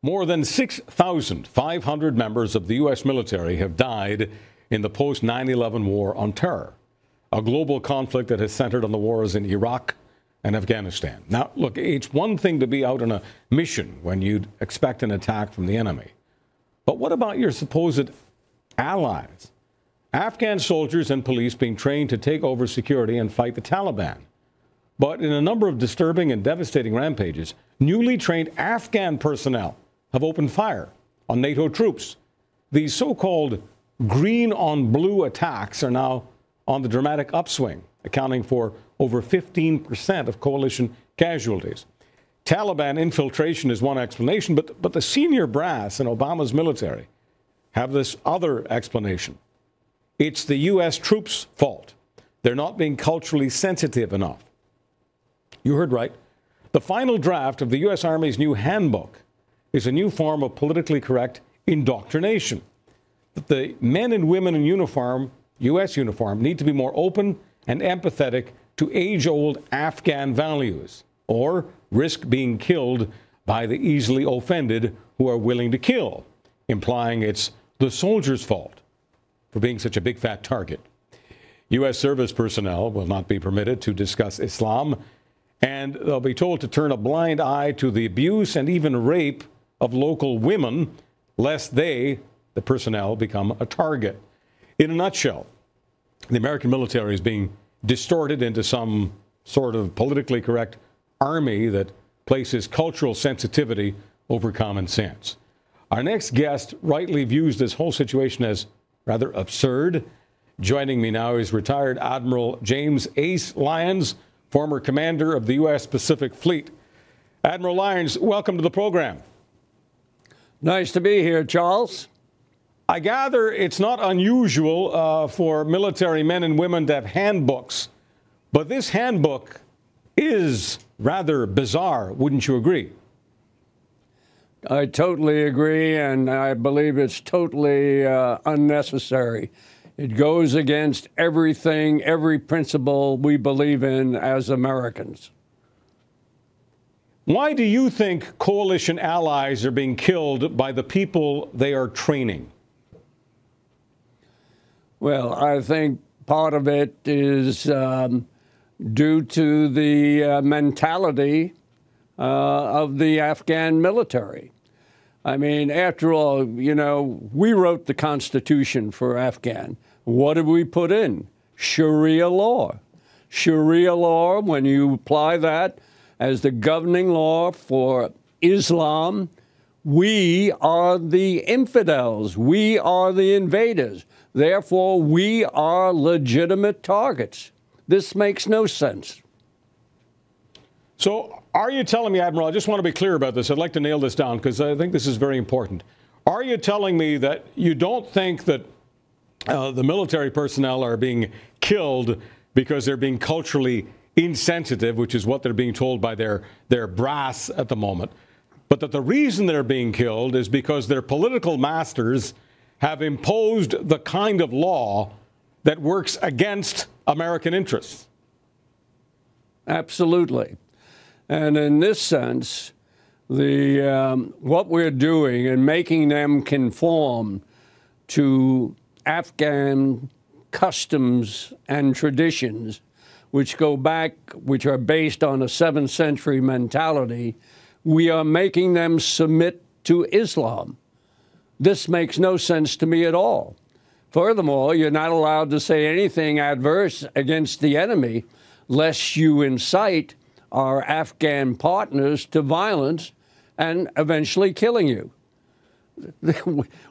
More than 6,500 members of the U.S. military have died in the post-9/11 war on terror, a global conflict that has centered on the wars in Iraq and Afghanistan. Now, look, it's one thing to be out on a mission when you'd expect an attack from the enemy. But what about your supposed allies? Afghan soldiers and police being trained to take over security and fight the Taliban. But in a number of disturbing and devastating rampages, newly trained Afghan personnel have opened fire on NATO troops. These so-called green on blue attacks are now on the dramatic upswing, accounting for over 15% of coalition casualties. Taliban infiltration is one explanation, but the senior brass in Obama's military have this other explanation. It's the U.S. troops' fault. They're not being culturally sensitive enough. You heard right. The final draft of the U.S. Army's new handbook is a new form of politically correct indoctrination. That the men and women in uniform, U.S. uniform, need to be more open and empathetic to age-old Afghan values, or risk being killed by the easily offended who are willing to kill, implying it's the soldier's fault for being such a big fat target. U.S. service personnel will not be permitted to discuss Islam, and they'll be told to turn a blind eye to the abuse and even rape of local women, lest they, the personnel, become a target. In a nutshell, the American military is being distorted into some sort of politically correct army that places cultural sensitivity over common sense. Our next guest rightly views this whole situation as rather absurd. Joining me now is retired Admiral James Ace Lyons, former commander of the U.S. Pacific Fleet. Admiral Lyons, welcome to the program. Nice to be here, Charles. I gather it's not unusual for military men and women to have handbooks, but this handbook is rather bizarre, wouldn't you agree? I totally agree, and I believe it's totally unnecessary. It goes against everything, every principle we believe in as Americans. Why do you think coalition allies are being killed by the people they are training? Well, I think part of it is due to the mentality of the Afghan military. I mean, after all, you know, we wrote the Constitution for Afghan. What did we put in? Sharia law. Sharia law, when you apply that as the governing law for Islam, we are the infidels. We are the invaders. Therefore, we are legitimate targets. This makes no sense. So are you telling me, Admiral, I just want to be clear about this. I'd like to nail this down because I think this is very important. Are you telling me that you don't think that the military personnel are being killed because they're being culturally insensitive, which is what they're being told by their brass at the moment, but that the reason they're being killed is because their political masters have imposed the kind of law that works against American interests? Absolutely. And in this sense, what we're doing and making them conform to Afghan customs and traditions, which go back, which are based on a 7th century mentality, we are making them submit to Islam. This makes no sense to me at all. Furthermore, you're not allowed to say anything adverse against the enemy lest you incite our Afghan partners to violence and eventually killing you.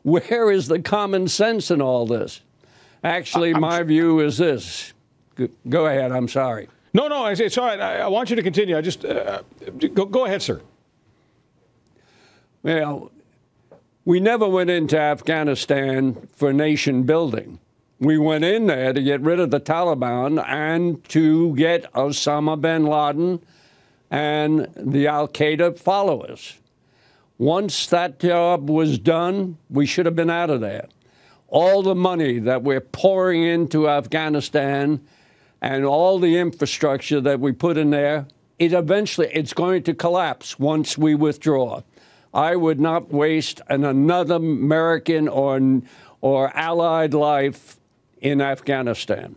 Where is the common sense in all this? Actually, my view is this. Go ahead. I'm sorry. No, it's all right. I want you to continue. I just go ahead, sir. Well, we never went into Afghanistan for nation building. We went in there to get rid of the Taliban and to get Osama bin Laden and the al-Qaeda followers. Once that job was done, we should have been out of there. All the money that we're pouring into Afghanistan and all the infrastructure that we put in there, it's going to collapse once we withdraw. I would not waste another American or allied life in Afghanistan.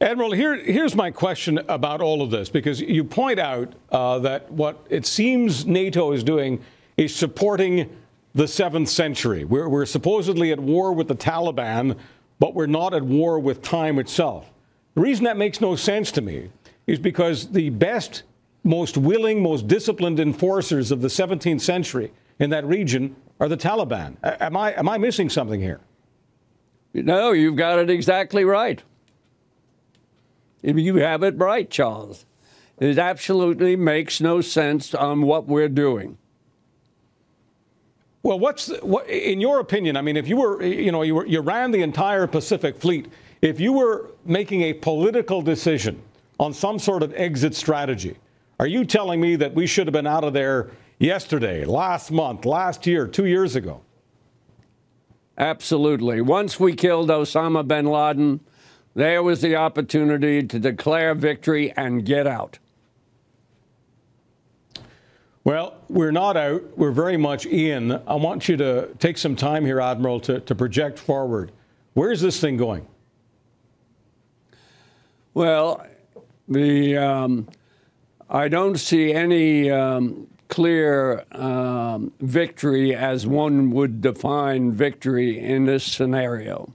Admiral, here's my question about all of this, because you point out that what it seems NATO is doing is supporting the 7th century. We're supposedly at war with the Taliban, but we're not at war with time itself. The reason that makes no sense to me is because the best, most willing, most disciplined enforcers of the 17th century in that region are the Taliban. Am I missing something here? No, you've got it exactly right. You have it right, Charles. It absolutely makes no sense on what we're doing. Well, what, in your opinion, I mean, if you were, you ran the entire Pacific Fleet, if you were making a political decision on some sort of exit strategy, are you telling me that we should have been out of there yesterday, last month, last year, 2 years ago? Absolutely. Once we killed Osama bin Laden, there was the opportunity to declare victory and get out. Well, we're not out. We're very much in. I want you to take some time here, Admiral, to project forward. Where's this thing going? Well, I don't see any clear victory as one would define victory in this scenario.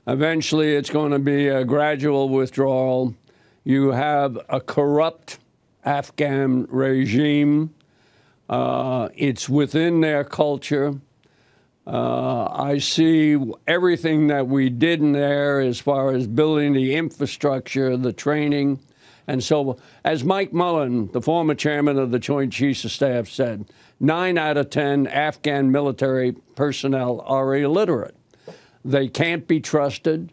Eventually, it's going to be a gradual withdrawal. You have a corrupt Afghan regime. It's within their culture. I see everything that we did in there as far as building the infrastructure, the training. And so, as Mike Mullen, the former chairman of the Joint Chiefs of Staff, said, 9 out of 10 Afghan military personnel are illiterate. They can't be trusted.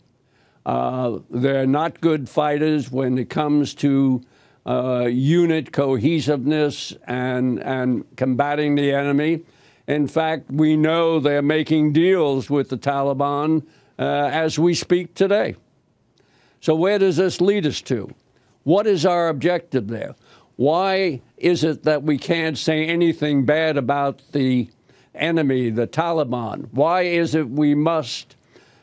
They're not good fighters when it comes to unit cohesiveness and combating the enemy. In fact, we know they're making deals with the Taliban as we speak today. So where does this lead us to? What is our objective there? Why is it that we can't say anything bad about the enemy, the Taliban? Why is it we must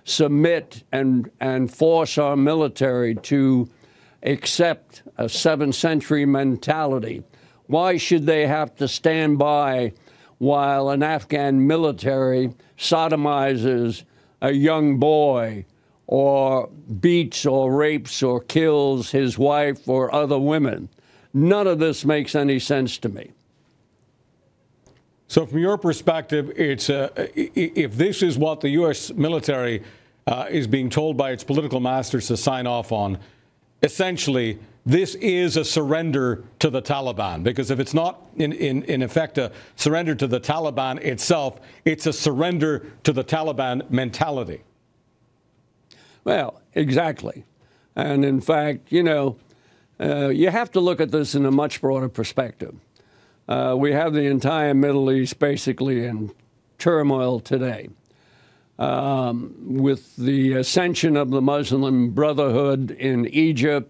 submit and force our military to accept a 7th century mentality? Why should they have to stand by while an Afghan military sodomizes a young boy or beats or rapes or kills his wife or other women? None of this makes any sense to me. So from your perspective, it's if this is what the U.S. military is being told by its political masters to sign off on, essentially, this is a surrender to the Taliban. Because if it's not, in effect, a surrender to the Taliban itself, it's a surrender to the Taliban mentality. Well, exactly. And in fact, you have to look at this in a much broader perspective. We have the entire Middle East basically in turmoil today. With the ascension of the Muslim Brotherhood in Egypt,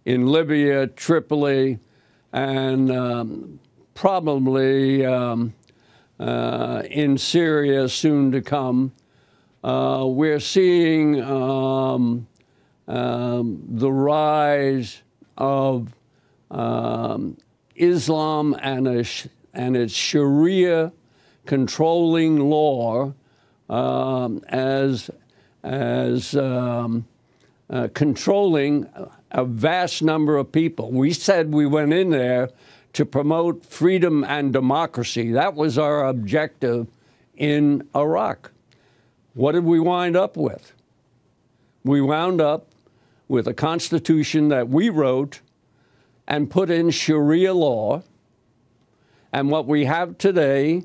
in Libya, Tripoli, and probably in Syria soon to come, we're seeing the rise of Islam and its Sharia controlling law as controlling a vast number of people. We said we went in there to promote freedom and democracy. That was our objective in Iraq. What did we wind up with? We wound up with a constitution that we wrote and put in Sharia law. And what we have today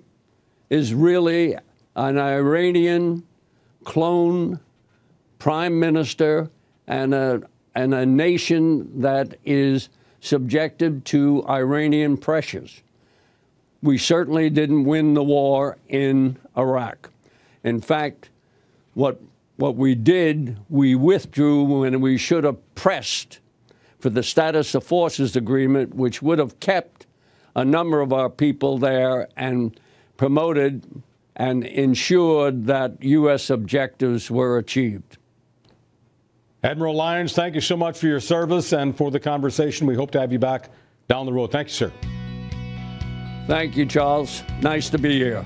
is really an Iranian clone prime minister and a nation that is subjected to Iranian pressures. We certainly didn't win the war in Iraq. In fact, what we did, we withdrew when we should have pressed for the status of forces agreement, which would have kept a number of our people there and promoted and ensured that U.S. objectives were achieved. Admiral Lyons, thank you so much for your service and for the conversation. We hope to have you back down the road. Thank you, sir. Thank you, Charles. Nice to be here.